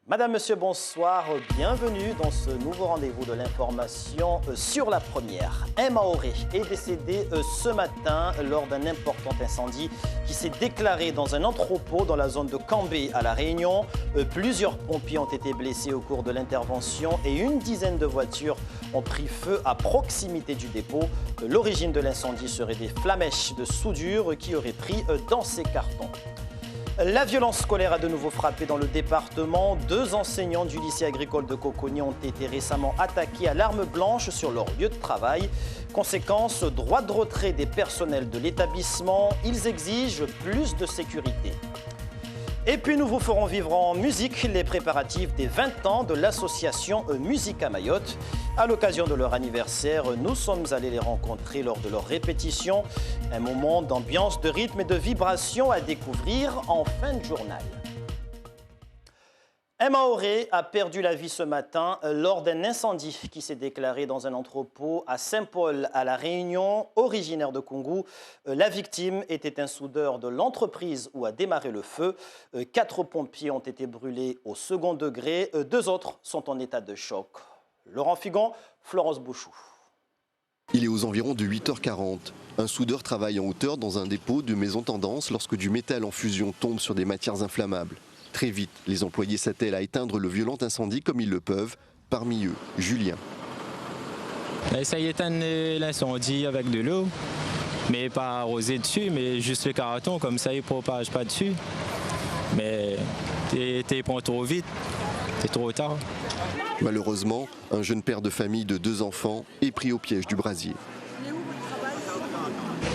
Madame, Monsieur, bonsoir. Bienvenue dans ce nouveau rendez-vous de l'information sur la première. Un Mahorais est décédé ce matin lors d'un important incendie qui s'est déclaré dans un entrepôt dans la zone de Cambé à La Réunion. Plusieurs pompiers ont été blessés au cours de l'intervention et une dizaine de voitures ont pris feu à proximité du dépôt. L'origine de l'incendie serait des flamèches de soudure qui auraient pris dans ces cartons. La violence scolaire a de nouveau frappé dans le département. 2 enseignants du lycée agricole de Coconi ont été récemment attaqués à l'arme blanche sur leur lieu de travail. Conséquence, droit de retrait des personnels de l'établissement. Ils exigent plus de sécurité. Et puis nous vous ferons vivre en musique les préparatifs des 20 ans de l'association Musica Mayotte. À l'occasion de leur anniversaire, nous sommes allés les rencontrer lors de leur répétition. Un moment d'ambiance, de rythme et de vibration à découvrir en fin de journal. Un Mahorais a perdu la vie ce matin lors d'un incendie qui s'est déclaré dans un entrepôt à Saint-Paul, à La Réunion, originaire de Koungou. La victime était un soudeur de l'entreprise où a démarré le feu. 4 pompiers ont été brûlés au second degré. 2 autres sont en état de choc. Laurent Figon, Florence Bouchou. Il est aux environs de 8h40. Un soudeur travaille en hauteur dans un dépôt de maison tendance lorsque du métal en fusion tombe sur des matières inflammables. Très vite, les employés s'attellent à éteindre le violent incendie comme ils le peuvent. Parmi eux, Julien. On essaye d'éteindre l'incendie avec de l'eau, mais pas arroser dessus, mais juste le carton, comme ça il ne propage pas dessus. Mais t'es prends trop vite, c'est trop tard. Malheureusement, un jeune père de famille de 2 enfants est pris au piège du brasier.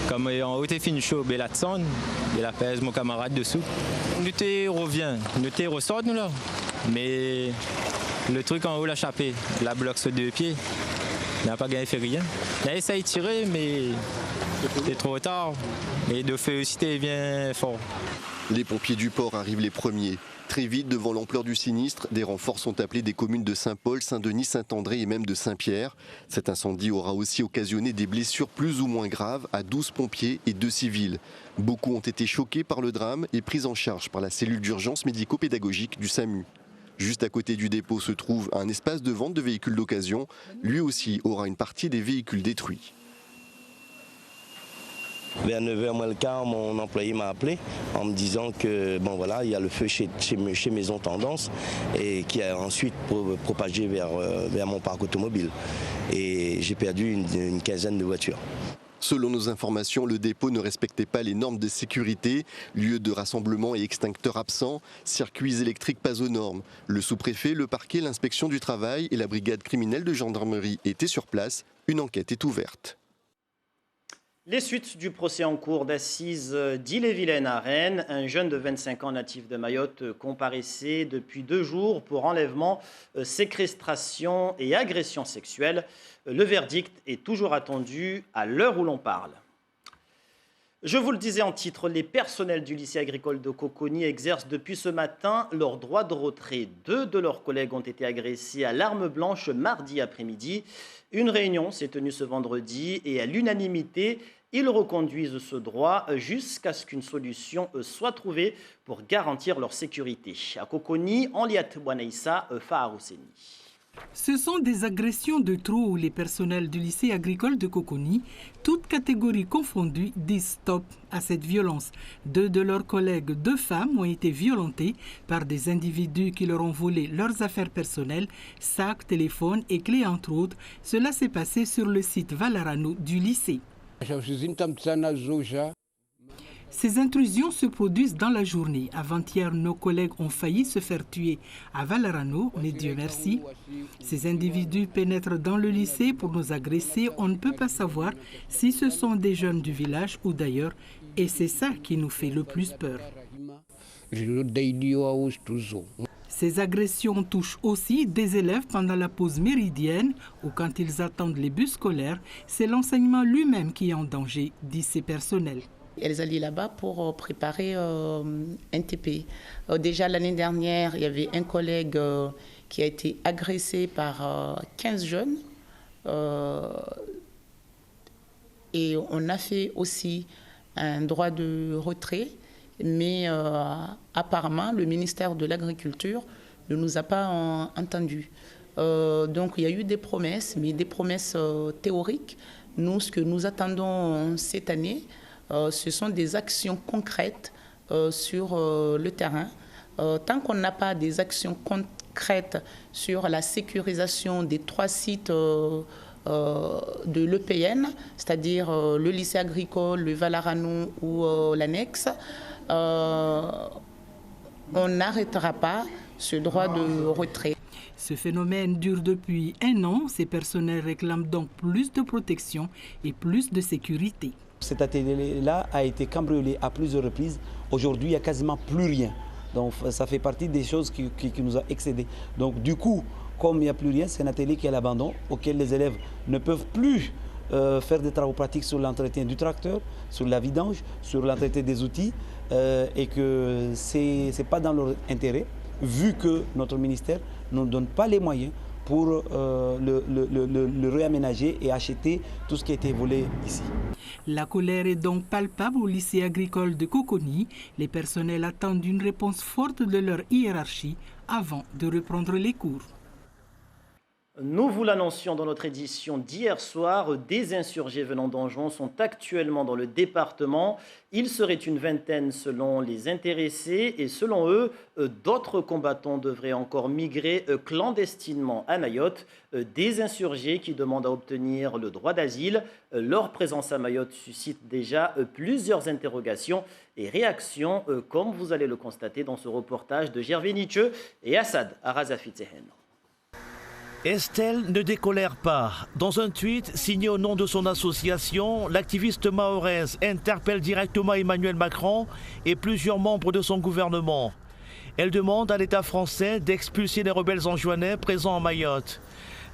Comme en haut, t'es fini chaud, mais la sonne, il a pèse mon camarade dessous. Nous t'es revient, nous t'es ressort nous là. Mais le truc en haut l'a chapé, la bloque sur 2 pieds. Il n'a pas gagné fait rien. Il a essayé de tirer, mais c'était trop tard. Et de feu aussi, t'es bien fort. Les pompiers du port arrivent les premiers. Très vite, devant l'ampleur du sinistre, des renforts sont appelés des communes de Saint-Paul, Saint-Denis, Saint-André et même de Saint-Pierre. Cet incendie aura aussi occasionné des blessures plus ou moins graves à 12 pompiers et 2 civils. Beaucoup ont été choqués par le drame et pris en charge par la cellule d'urgence médico-pédagogique du SAMU. Juste à côté du dépôt se trouve un espace de vente de véhicules d'occasion. Lui aussi aura une partie des véhicules détruits. Vers 9h moins le quart, mon employé m'a appelé en me disant que bon voilà, il y a le feu chez Maison Tendance et qui a ensuite propagé vers mon parc automobile. Et j'ai perdu une quinzaine de voitures. Selon nos informations, le dépôt ne respectait pas les normes de sécurité, lieu de rassemblement et extincteurs absents, circuits électriques pas aux normes. Le sous-préfet, le parquet, l'inspection du travail et la brigade criminelle de gendarmerie étaient sur place. Une enquête est ouverte. Les suites du procès en cours d'assises d'Ille-et-Vilaine à Rennes. Un jeune de 25 ans natif de Mayotte comparaissait depuis 2 jours pour enlèvement, séquestration et agression sexuelle. Le verdict est toujours attendu à l'heure où l'on parle. Je vous le disais en titre, les personnels du lycée agricole de Coconi exercent depuis ce matin leur droit de retrait. 2 de leurs collègues ont été agressés à l'arme blanche mardi après-midi. Une réunion s'est tenue ce vendredi et à l'unanimité, ils reconduisent ce droit jusqu'à ce qu'une solution soit trouvée pour garantir leur sécurité. À Coconi, Henliat Bouanaïssa, Faharousseni. Ce sont des agressions de trop où les personnels du lycée agricole de Coconi, toutes catégories confondues, disent stop à cette violence. 2 de leurs collègues, 2 femmes, ont été violentées par des individus qui leur ont volé leurs affaires personnelles, sacs, téléphones et clés entre autres. Cela s'est passé sur le site Valarano du lycée. Ces intrusions se produisent dans la journée. Avant-hier, nos collègues ont failli se faire tuer à Valarano, mais Dieu merci. Ces individus pénètrent dans le lycée pour nous agresser. On ne peut pas savoir si ce sont des jeunes du village ou d'ailleurs. Et c'est ça qui nous fait le plus peur. Ces agressions touchent aussi des élèves pendant la pause méridienne ou quand ils attendent les bus scolaires. C'est l'enseignement lui-même qui est en danger, disent ces personnels. Elles allaient là-bas pour préparer un TP. Déjà l'année dernière, il y avait un collègue qui a été agressé par 15 jeunes. Et on a fait aussi un droit de retrait. Mais apparemment, le ministère de l'Agriculture ne nous a pas entendus. Donc il y a eu des promesses, mais des promesses théoriques. Nous, ce que nous attendons cette année, ce sont des actions concrètes sur le terrain. Tant qu'on n'a pas des actions concrètes sur la sécurisation des 3 sites de l'EPN, c'est-à-dire le lycée agricole, le Valarano ou l'annexe, on n'arrêtera pas ce droit de retrait. Ce phénomène dure depuis 1 an. Ces personnels réclament donc plus de protection et plus de sécurité. Cet atelier-là a été cambriolé à plusieurs reprises. Aujourd'hui, il n'y a quasiment plus rien. Donc ça fait partie des choses qui nous ont excédés. Donc du coup, comme il n'y a plus rien, c'est un atelier qui est à l'abandon, auquel les élèves ne peuvent plus faire des travaux pratiques sur l'entretien du tracteur, sur la vidange, sur l'entretien des outils, et que ce n'est pas dans leur intérêt, vu que notre ministère ne nous donne pas les moyens pour le réaménager et acheter tout ce qui a été volé ici. La colère est donc palpable au lycée agricole de Coconi. Les personnels attendent une réponse forte de leur hiérarchie avant de reprendre les cours. Nous vous l'annoncions dans notre édition d'hier soir, des insurgés venant d'Anjouan sont actuellement dans le département. Ils seraient une vingtaine selon les intéressés et selon eux, d'autres combattants devraient encore migrer clandestinement à Mayotte. Des insurgés qui demandent à obtenir le droit d'asile. Leur présence à Mayotte suscite déjà plusieurs interrogations et réactions, comme vous allez le constater dans ce reportage de Gervais Nietzsche et Assad Arazafitehen. Estelle ne décolère pas. Dans un tweet signé au nom de son association, l'activiste mahoraise interpelle directement Emmanuel Macron et plusieurs membres de son gouvernement. Elle demande à l'État français d'expulser les rebelles anjouanais présents à Mayotte.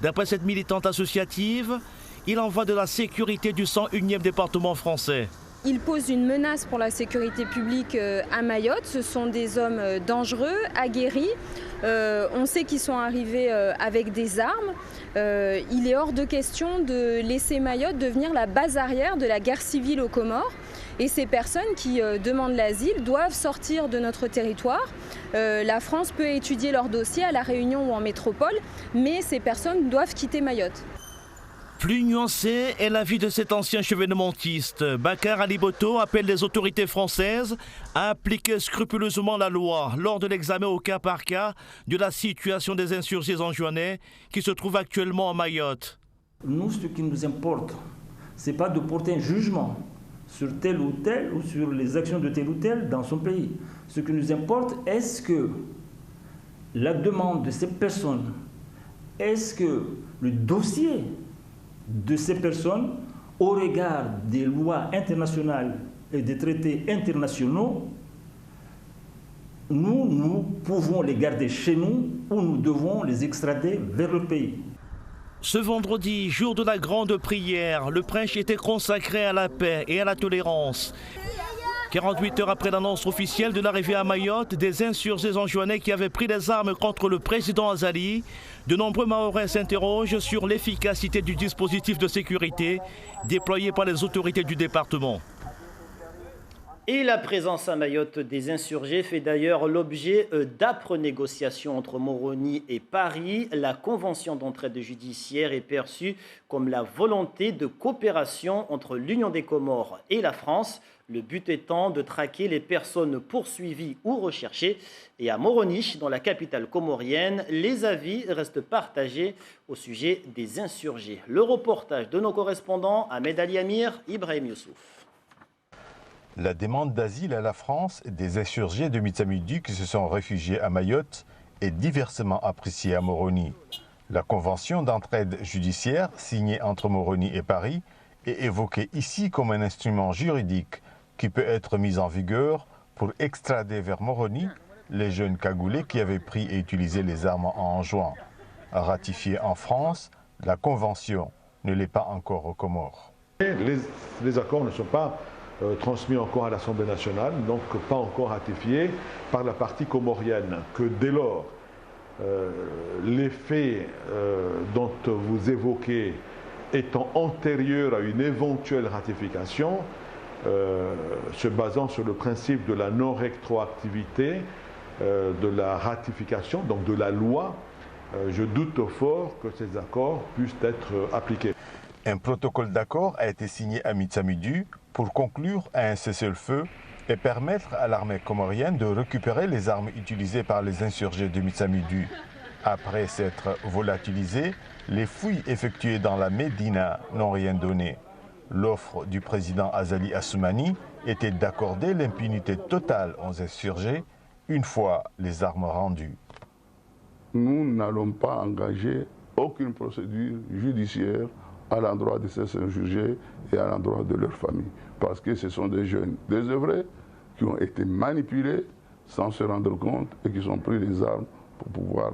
D'après cette militante associative, il en va de la sécurité du 101e département français. Ils posent une menace pour la sécurité publique à Mayotte. Ce sont des hommes dangereux, aguerris. On sait qu'ils sont arrivés avec des armes. Il est hors de question de laisser Mayotte devenir la base arrière de la guerre civile aux Comores. Et ces personnes qui demandent l'asile doivent sortir de notre territoire. La France peut étudier leur dossier à La Réunion ou en métropole, mais ces personnes doivent quitter Mayotte. Plus nuancé est l'avis de cet ancien chevènementiste. Bakar Aliboto appelle les autorités françaises à appliquer scrupuleusement la loi lors de l'examen au cas par cas de la situation des insurgés anjouanais qui se trouvent actuellement à Mayotte. Nous, ce qui nous importe, ce n'est pas de porter un jugement sur tel ou tel ou sur les actions de tel ou tel dans son pays. Ce qui nous importe, est-ce que la demande de ces personnes, est-ce que le dossier de ces personnes, au regard des lois internationales et des traités internationaux, nous pouvons les garder chez nous ou nous devons les extrader vers le pays. Ce vendredi, jour de la grande prière, le prêche était consacré à la paix et à la tolérance. 48 heures après l'annonce officielle de l'arrivée à Mayotte des insurgés anjouanais qui avaient pris les armes contre le président Azali, de nombreux Mahorais s'interrogent sur l'efficacité du dispositif de sécurité déployé par les autorités du département. Et la présence à Mayotte des insurgés fait d'ailleurs l'objet d'âpres négociations entre Moroni et Paris. La convention d'entraide judiciaire est perçue comme la volonté de coopération entre l'Union des Comores et la France. Le but étant de traquer les personnes poursuivies ou recherchées. Et à Moroni, dans la capitale comorienne, les avis restent partagés au sujet des insurgés. Le reportage de nos correspondants Ahmed Ali Amir, Ibrahim Youssouf. La demande d'asile à la France des insurgés de Mitsamudi qui se sont réfugiés à Mayotte est diversement appréciée à Moroni. La convention d'entraide judiciaire signée entre Moroni et Paris est évoquée ici comme un instrument juridique qui peut être mis en vigueur pour extrader vers Moroni les jeunes cagoulés qui avaient pris et utilisé les armes en juin. Ratifiée en France, la convention ne l'est pas encore aux Comores. Les accords ne sont pas transmis encore à l'Assemblée nationale, donc pas encore ratifiés par la partie comorienne. Que dès lors, les faits dont vous évoquez étant antérieurs à une éventuelle ratification, se basant sur le principe de la non-rétroactivité, de la ratification, donc de la loi, je doute fort que ces accords puissent être appliqués. Un protocole d'accord a été signé à Mitsamidu pour conclure à un cessez-le-feu et permettre à l'armée comorienne de récupérer les armes utilisées par les insurgés de Mitsamidu. Après s'être volatilisés, les fouilles effectuées dans la Médina n'ont rien donné. L'offre du président Azali Assoumani était d'accorder l'impunité totale aux insurgés une fois les armes rendues. Nous n'allons pas engager aucune procédure judiciaire à l'endroit de ces insurgés et à l'endroit de leurs familles. Parce que ce sont des jeunes désœuvrés qui ont été manipulés sans se rendre compte et qui ont pris les armes pour pouvoir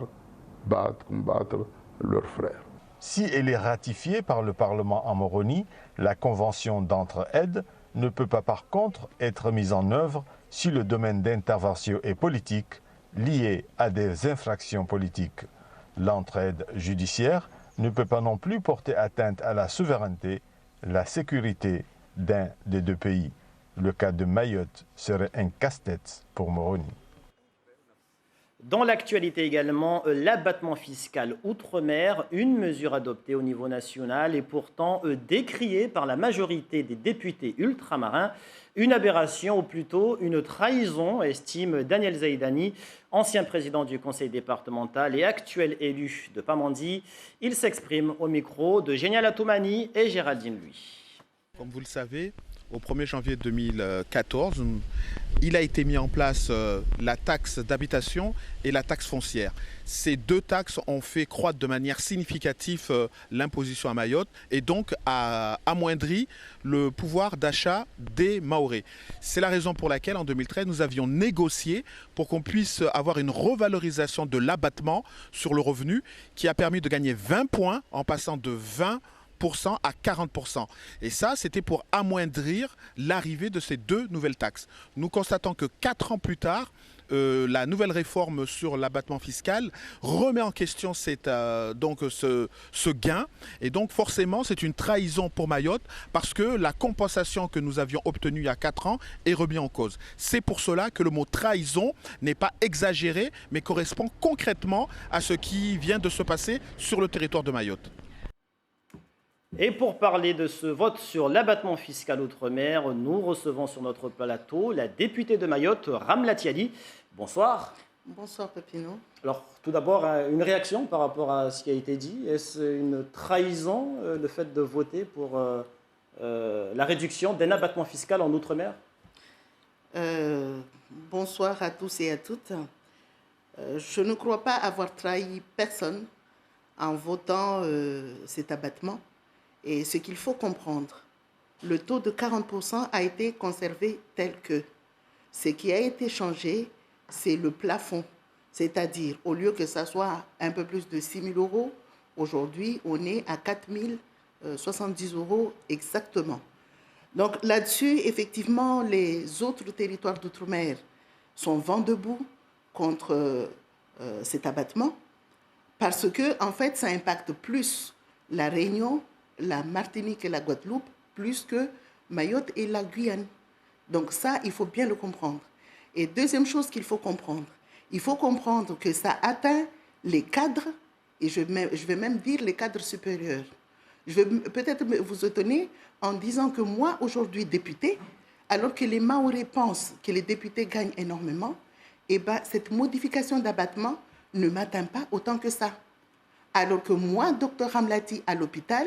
combattre leurs frères. Si elle est ratifiée par le Parlement en Moroni, la convention d'entraide ne peut pas par contre être mise en œuvre si le domaine d'intervention est politique, lié à des infractions politiques. L'entraide judiciaire ne peut pas non plus porter atteinte à la souveraineté, la sécurité d'un des deux pays. Le cas de Mayotte serait un casse-tête pour Moroni. Dans l'actualité également, l'abattement fiscal outre-mer, une mesure adoptée au niveau national et pourtant décriée par la majorité des députés ultramarins. Une aberration ou plutôt une trahison, estime Daniel Zaïdani, ancien président du conseil départemental et actuel élu de Pamandzi. Il s'exprime au micro de Génial Atoumani et Géraldine Lui. Comme vous le savez, au 1er janvier 2014, il a été mis en place la taxe d'habitation et la taxe foncière. Ces deux taxes ont fait croître de manière significative l'imposition à Mayotte et donc a amoindri le pouvoir d'achat des Mahorais. C'est la raison pour laquelle en 2013 nous avions négocié pour qu'on puisse avoir une revalorisation de l'abattement sur le revenu qui a permis de gagner 20 points en passant de 20% à 40%. Et ça, c'était pour amoindrir l'arrivée de ces deux nouvelles taxes. Nous constatons que 4 ans plus tard, la nouvelle réforme sur l'abattement fiscal remet en question ce gain. Et donc forcément, c'est une trahison pour Mayotte parce que la compensation que nous avions obtenue il y a 4 ans est remise en cause. C'est pour cela que le mot trahison n'est pas exagéré, mais correspond concrètement à ce qui vient de se passer sur le territoire de Mayotte. Et pour parler de ce vote sur l'abattement fiscal outre-mer, nous recevons sur notre plateau la députée de Mayotte, Ramla Tiali. Bonsoir. Bonsoir, Pépino. Alors, tout d'abord, une réaction par rapport à ce qui a été dit. Est-ce une trahison, le fait de voter pour la réduction d'un abattement fiscal en outre-mer? Bonsoir à tous et à toutes. Je ne crois pas avoir trahi personne en votant cet abattement. Et ce qu'il faut comprendre, le taux de 40% a été conservé tel que. Ce qui a été changé, c'est le plafond. C'est-à-dire, au lieu que ça soit un peu plus de 6 000 euros, aujourd'hui, on est à 4 070 euros exactement. Donc là-dessus, effectivement, les autres territoires d'outre-mer sont vent debout contre cet abattement parce que, en fait, ça impacte plus la Réunion, la Martinique et la Guadeloupe, plus que Mayotte et la Guyane. Donc ça, il faut bien le comprendre. Et deuxième chose qu'il faut comprendre, il faut comprendre que ça atteint les cadres, et je vais même dire les cadres supérieurs. Je vais peut-être vous étonner en disant que moi, aujourd'hui, député, alors que les Mahorais pensent que les députés gagnent énormément, eh ben, cette modification d'abattement ne m'atteint pas autant que ça. Alors que moi, docteur Ramlati, à l'hôpital,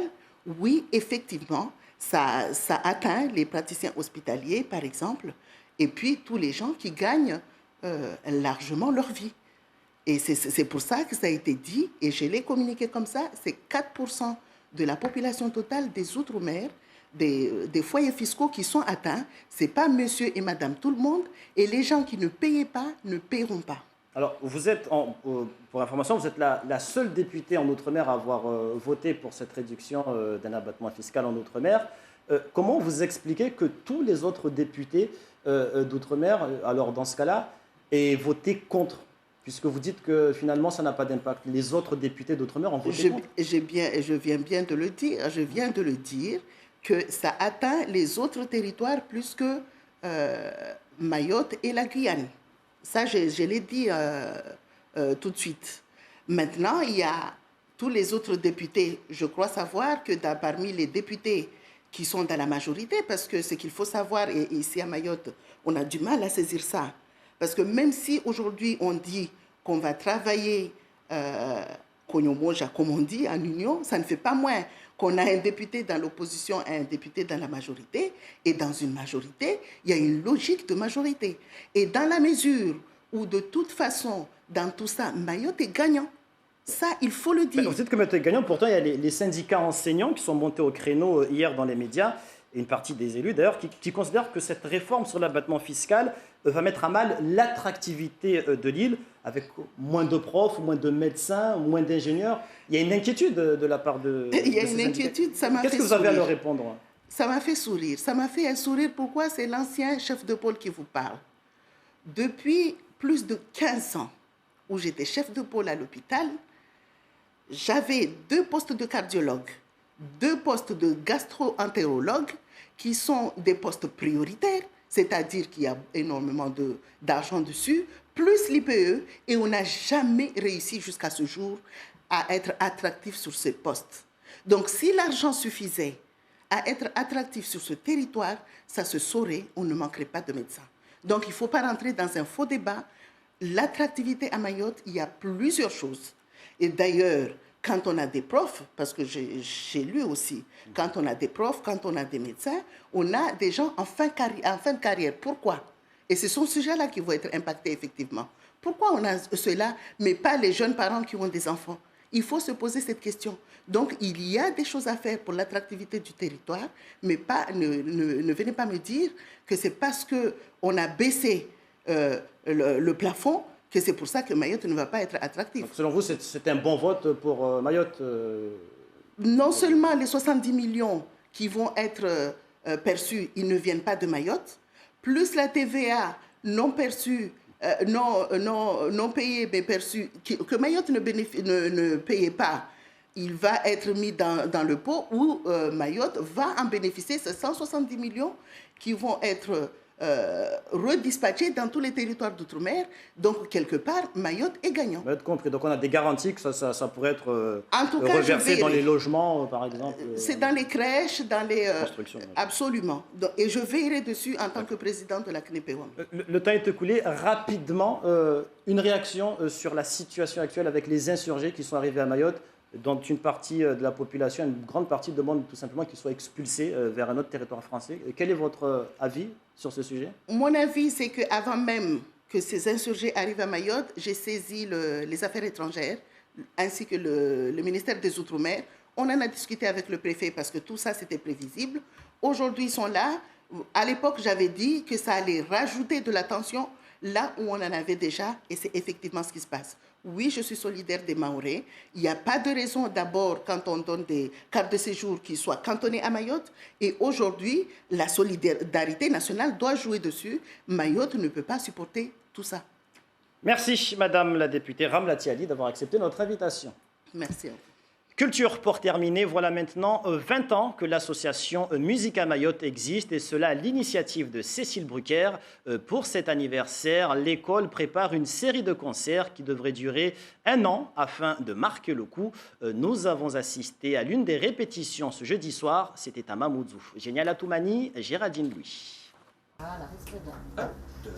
oui, effectivement, ça atteint les praticiens hospitaliers, par exemple, et puis tous les gens qui gagnent largement leur vie. Et c'est pour ça que ça a été dit, et je l'ai communiqué comme ça, c'est 4% de la population totale des Outre-mer, des foyers fiscaux qui sont atteints. Ce n'est pas monsieur et madame tout le monde, et les gens qui ne payaient pas ne paieront pas. Alors, vous êtes, pour information, vous êtes la seule députée en Outre-mer à avoir voté pour cette réduction d'un abattement fiscal en Outre-mer. Comment vous expliquez que tous les autres députés d'Outre-mer, alors dans ce cas-là, aient voté contre? Puisque vous dites que finalement, ça n'a pas d'impact. Les autres députés d'Outre-mer ont voté contre. Je viens bien de le dire. Je viens de le dire que ça atteint les autres territoires plus que Mayotte et la Guyane. Ça, je l'ai dit tout de suite. Maintenant, il y a tous les autres députés. Je crois savoir que parmi les députés qui sont dans la majorité, parce que ce qu'il faut savoir, et ici à Mayotte, on a du mal à saisir ça. Parce que même si aujourd'hui on dit qu'on va travailler Konyomoja, comme on dit, en union, ça ne fait pas moins qu'on a un député dans l'opposition et un député dans la majorité. Et dans une majorité, il y a une logique de majorité. Et dans la mesure où, de toute façon, dans tout ça, Mayotte est gagnant. Ça, il faut le dire. Vous dites que Mayotte est gagnant, pourtant il y a les syndicats enseignants qui sont montés au créneau hier dans les médias, et une partie des élus d'ailleurs, qui considèrent que cette réforme sur l'abattement fiscal va mettre à mal l'attractivité de l'île, avec moins de profs, moins de médecins, moins d'ingénieurs. Il y a une inquiétude de la part de Il y a ces une inquiétude, ça m'a fait sourire. Qu'est-ce que vous avez à leur répondre? Ça m'a fait sourire. Ça m'a fait un sourire. Pourquoi? C'est l'ancien chef de pôle qui vous parle. Depuis plus de 15 ans, où j'étais chef de pôle à l'hôpital, j'avais 2 postes de cardiologue, 2 postes de gastro-entérologue, qui sont des postes prioritaires, c'est-à-dire qu'il y a énormément d'argent dessus, plus l'IPE, et on n'a jamais réussi jusqu'à ce jour à être attractif sur ces postes. Donc si l'argent suffisait à être attractif sur ce territoire, ça se saurait, on ne manquerait pas de médecins. Donc il ne faut pas rentrer dans un faux débat. L'attractivité à Mayotte, il y a plusieurs choses. Et d'ailleurs, quand on a des profs, parce que j'ai lu aussi, quand on a des profs, quand on a des médecins, on a des gens en fin de carrière. Pourquoi? Et ce sont ces gens-là qui vont être impactés effectivement. Pourquoi on a cela, mais pas les jeunes parents qui ont des enfants? Il faut se poser cette question. Donc, il y a des choses à faire pour l'attractivité du territoire, mais ne venez pas me dire que c'est parce qu'on a baissé le plafond que c'est pour ça que Mayotte ne va pas être attractif. Donc, selon vous, c'est un bon vote pour Mayotte Non seulement les 70 millions qui vont être perçus, ils ne viennent pas de Mayotte, plus la TVA non perçue, non payée, mais perçue, que Mayotte ne payait pas, il va être mis dans le pot où Mayotte va en bénéficier, ces 170 millions qui vont être redispatchés dans tous les territoires d'outre-mer. Donc, quelque part, Mayotte est gagnant. Mayotte compris. Donc, on a des garanties que ça pourrait être en tout cas, reversé dans les logements, par exemple. C'est dans les crèches, dans les... absolument. Donc, et je veillerai dessus en tant que président de la CNEPEWAM. Le temps est écoulé. Rapidement, une réaction sur la situation actuelle avec les insurgés qui sont arrivés à Mayotte, dont une partie de la population, une grande partie demande tout simplement qu'ils soient expulsés vers un autre territoire français. Quel est votre avis sur ce sujet? Mon avis, c'est qu'avant même que ces insurgés arrivent à Mayotte, j'ai saisi les affaires étrangères ainsi que le ministère des Outre-mer. On en a discuté avec le préfet parce que tout ça, c'était prévisible. Aujourd'hui, ils sont là. À l'époque, j'avais dit que ça allait rajouter de la tension là où on en avait déjà, et c'est effectivement ce qui se passe. Oui, je suis solidaire des Mahorais. Il n'y a pas de raison d'abord, quand on donne des cartes de séjour, qu'ils soient cantonnés à Mayotte. Et aujourd'hui, la solidarité nationale doit jouer dessus. Mayotte ne peut pas supporter tout ça. Merci, Madame la députée Ramlati Ali, d'avoir accepté notre invitation. Merci à vous. Culture pour terminer, voilà maintenant 20 ans que l'association Musique à Mayotte existe, et cela à l'initiative de Cécile Brucker. Pour cet anniversaire, l'école prépare une série de concerts qui devraient durer 1 an afin de marquer le coup. Nous avons assisté à l'une des répétitions ce jeudi soir, c'était à Mamoudzou. Génial Atoumani, Géraldine Louis. Voilà, reste bien. 1, 2.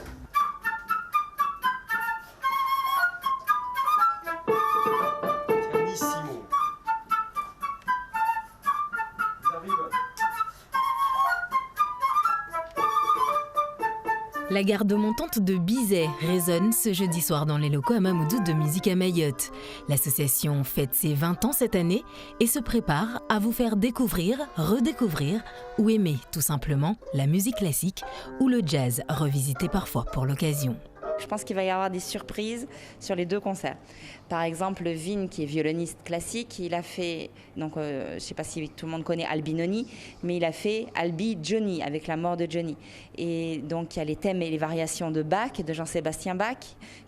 La garde montante de Bizet résonne ce jeudi soir dans les locaux à Mamoudzou de Musique à Mayotte. L'association fête ses 20 ans cette année et se prépare à vous faire découvrir, redécouvrir ou aimer tout simplement la musique classique ou le jazz revisité parfois pour l'occasion. Je pense qu'il va y avoir des surprises sur les 2 concerts. Par exemple, Vin, qui est violoniste classique, il a fait, donc je ne sais pas si tout le monde connaît Albinoni, mais il a fait Albi Johnny, avec la mort de Johnny. Et donc il y a les thèmes et les variations de Bach, de Jean-Sébastien Bach,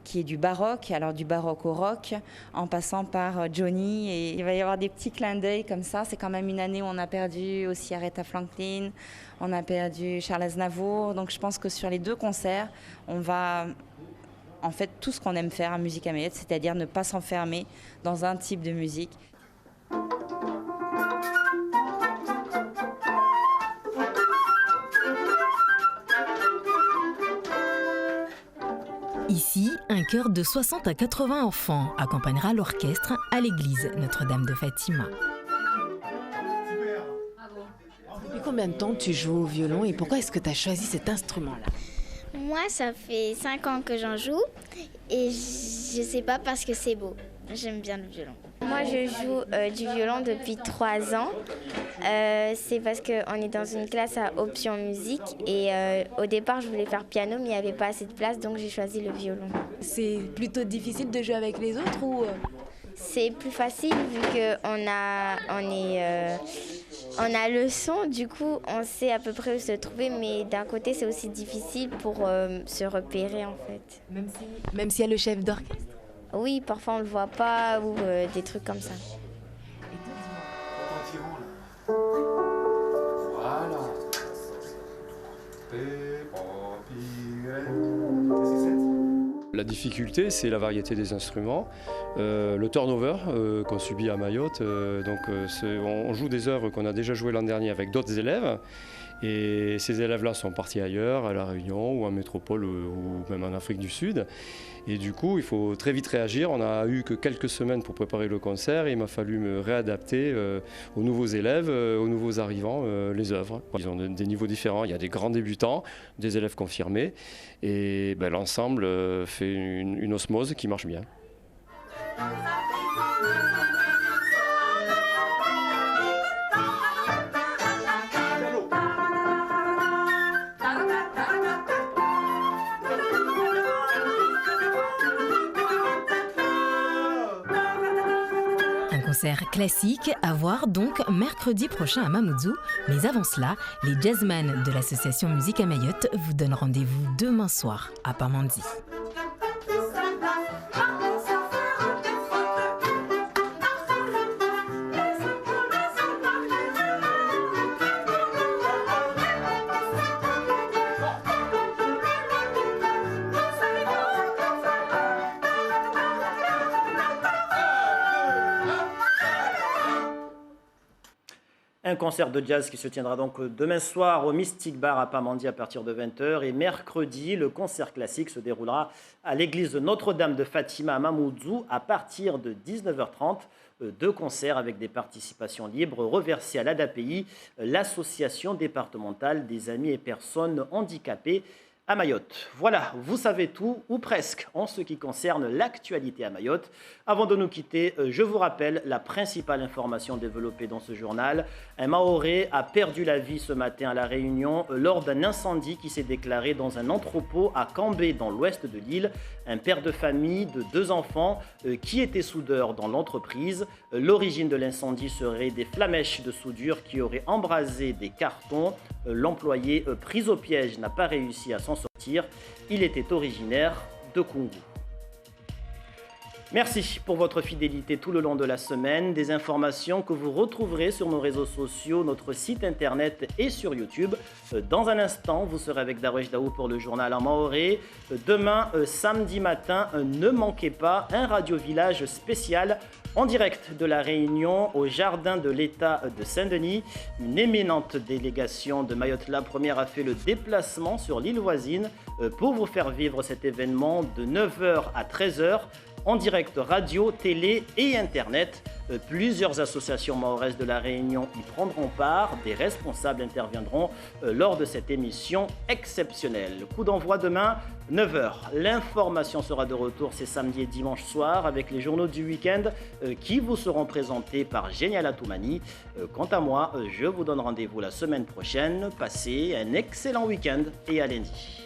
qui est du baroque, alors du baroque au rock, en passant par Johnny. Et il va y avoir des petits clins d'œil comme ça. C'est quand même une année où on a perdu aussi Aretha Franklin, on a perdu Charles Aznavour. Donc je pense que sur les 2 concerts, on va en fait tout ce qu'on aime faire à Musique à Mayotte, c'est-à-dire ne pas s'enfermer dans un type de musique. Ici, un chœur de 60 à 80 enfants accompagnera l'orchestre à l'église Notre-Dame de Fatima. Depuis combien de temps tu joues au violon et pourquoi est-ce que tu as choisi cet instrument-là? Moi, ça fait 5 ans que j'en joue et je sais pas parce que c'est beau. J'aime bien le violon. Moi, je joue du violon depuis 3 ans. C'est parce qu'on est dans une classe à option musique et au départ, je voulais faire piano, mais il n'y avait pas assez de place, donc j'ai choisi le violon. C'est plutôt difficile de jouer avec les autres ou C'est plus facile vu qu'on a le son, du coup, on sait à peu près où se trouver, mais d'un côté, c'est aussi difficile pour se repérer en fait. Même s'il y a le chef d'orchestre? Oui, parfois on le voit pas ou des trucs comme ça. Voilà. La difficulté, c'est la variété des instruments, le turnover qu'on subit à Mayotte. On joue des œuvres qu'on a déjà jouées l'an dernier avec d'autres élèves. Et ces élèves-là sont partis ailleurs, à La Réunion ou en métropole ou même en Afrique du Sud. Et du coup, il faut très vite réagir. On n'a eu que quelques semaines pour préparer le concert et il m'a fallu me réadapter aux nouveaux élèves, aux nouveaux arrivants, les œuvres. Ils ont des niveaux différents. Il y a des grands débutants, des élèves confirmés. Et l'ensemble fait une osmose qui marche bien. Concert classique à voir donc mercredi prochain à Mamoudzou. Mais avant cela, les jazzman de l'association Musique à Mayotte vous donnent rendez-vous demain soir à Pamandzi. Un concert de jazz qui se tiendra donc demain soir au Mystic Bar à Pamandzi à partir de 20h. Et mercredi, le concert classique se déroulera à l'église Notre-Dame de Fatima à Mamoudzou à partir de 19h30. 2 concerts avec des participations libres reversées à l'ADAPI, l'association départementale des amis et personnes handicapées à Mayotte. Voilà, vous savez tout, ou presque, en ce qui concerne l'actualité à Mayotte. Avant de nous quitter, je vous rappelle la principale information développée dans ce journal. Un Mahorais a perdu la vie ce matin à La Réunion lors d'un incendie qui s'est déclaré dans un entrepôt à Cambé, dans l'ouest de l'île. Un père de famille de 2 enfants qui était soudeur dans l'entreprise. L'origine de l'incendie serait des flamèches de soudure qui auraient embrasé des cartons. L'employé pris au piège n'a pas réussi à s'en sortir. Il était originaire de Koungou. Merci pour votre fidélité tout le long de la semaine. Des informations que vous retrouverez sur nos réseaux sociaux, notre site internet et sur YouTube. Dans un instant, vous serez avec Darwesh Daou pour le journal en mahorais. Demain, samedi matin, ne manquez pas un Radio Village spécial en direct de La Réunion au jardin de l'État de Saint-Denis. Une éminente délégation de Mayotte la Première a fait le déplacement sur l'île voisine pour vous faire vivre cet événement de 9h à 13h. En direct radio, télé et internet. Plusieurs associations mahoraises de La Réunion y prendront part. Des responsables interviendront lors de cette émission exceptionnelle. Coup d'envoi demain, 9h. L'information sera de retour ces samedis et dimanches soirs avec les journaux du week-end qui vous seront présentés par Génial Atoumani. Quant à moi, je vous donne rendez-vous la semaine prochaine. Passez un excellent week-end et à lundi.